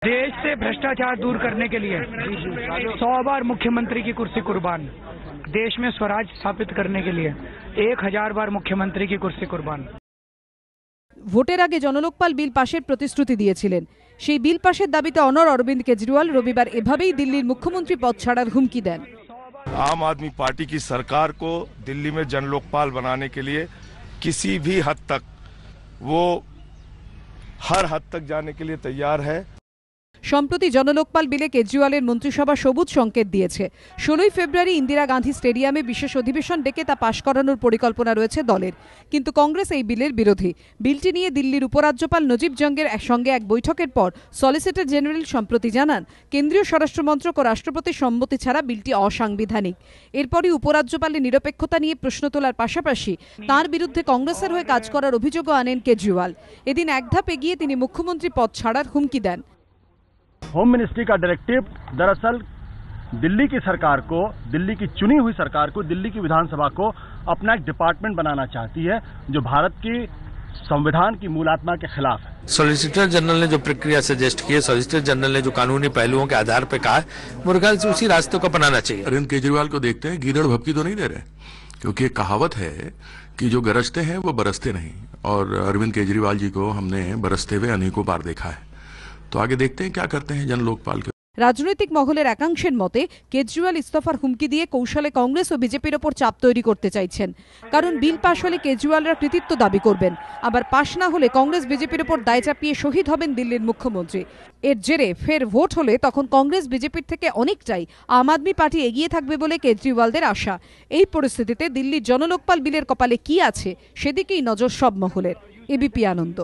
देश से भ्रष्टाचार दूर करने के लिए 100 बार मुख्यमंत्री की कुर्सी कुर्बान, देश में स्वराज स्थापित करने के लिए 1000 बार मुख्यमंत्री की कुर्सी कुर्बान। ভোটের আগে জনলোকপাল বিল পাশের প্রতিশ্রুতি দিয়েছিলেন। সেই বিল পাশের দাবিতে অনড় অরবিন্দ কেজরিওয়াল রবিবার এভাবেই দিল্লির মুখ্যমন্ত্রী পদ ছাড়ার হুমকি দেন। आम आदमी पार्टी की सरकार को दिल्ली में जनलोकपाल बनाने के लिए किसी भी हद तक वो हर हद तक जाने के लिए तैयार है। সম্প্রতি জনলোকপাল বিলে কেজরিওয়ালের মন্ত্রিসভা সবুজ সংকেত দিয়েছে। 16 ফেব্রুয়ারি ইন্দিরা গান্ধী স্টেডিয়ামে বিশেষ অধিবেশন ডেকে তা পাশ করানোর পরিকল্পনা রয়েছে দলের, কিন্তু কংগ্রেস এই বিলের বিরোধী। বিলটি নিয়ে দিল্লির উপরাজ্যপাল নজিব জঙ্গের সঙ্গে এক বৈঠকের পর সলিসিটর জেনারেল সম্প্রতি জানান, কেন্দ্রীয় স্বরাষ্ট্রমন্ত্রক ও রাষ্ট্রপতির সম্মতি ছাড়া বিলটি অসাংবিধানিক। এরপরই উপরাজ্যপালের নিরপেক্ষতা নিয়ে প্রশ্ন তোলার পাশাপাশি তাঁর বিরুদ্ধে কংগ্রেসের হয়ে কাজ করার অভিযোগও আনেন কেজরিওয়াল। এদিন এক ধাপ এগিয়ে তিনি মুখ্যমন্ত্রী পদ ছাড়ার হুমকি দেন। होम मिनिस्ट्री का डायरेक्टिव दरअसल दिल्ली की सरकार को, दिल्ली की चुनी हुई सरकार को, दिल्ली की विधानसभा को अपना एक डिपार्टमेंट बनाना चाहती है जो भारत की संविधान की मूलात्मा के खिलाफ है। सॉलिसिटर जनरल ने जो प्रक्रिया सजेस्ट की है, सॉलिसिटर जनरल ने जो कानूनी पहलुओं के आधार पर कहा, मेरे ख्याल से उसी रास्ते को अपनाना चाहिए। अरविंद केजरीवाल को देखते हैं गीदड़ भभकी तो नहीं दे रहे, क्योंकि एक कहावत है कि जो गरजते हैं वो बरसते नहीं, और अरविंद केजरीवाल जी को हमने बरसते हुए अनेकों बार देखा है। तो आगे देखते हैं क्या करते हैं जन लोकपाल के। রাজনৈতিক মহলের একাংশের মতে কেজরিওয়াল ইস্তফার হুমকি দিয়ে কৌশলে কংগ্রেস ও বিজেপির ওপর চাপ তৈরি করতে চাইছেন। কারণ বিল পাশ হলে কেজরিওয়ালরা কৃতিত্ব দাবি করবেন, আবার পাশ না হলে কংগ্রেস বিজেপির ওপর দায় চাপিয়ে শহীদ হবেন দিল্লির মুখ্যমন্ত্রী। এর জেরে ফের ভোট হলে তখন কংগ্রেস বিজেপির থেকে অনেকটাই আম আদমি পার্টি এগিয়ে থাকবে বলে কেজরিওয়ালদের আশা। এই পরিস্থিতিতে দিল্লির জনলোকপাল বিলের কপালে কি আছে সেদিকেই নজর সব মহলের। এবিপি আনন্দ।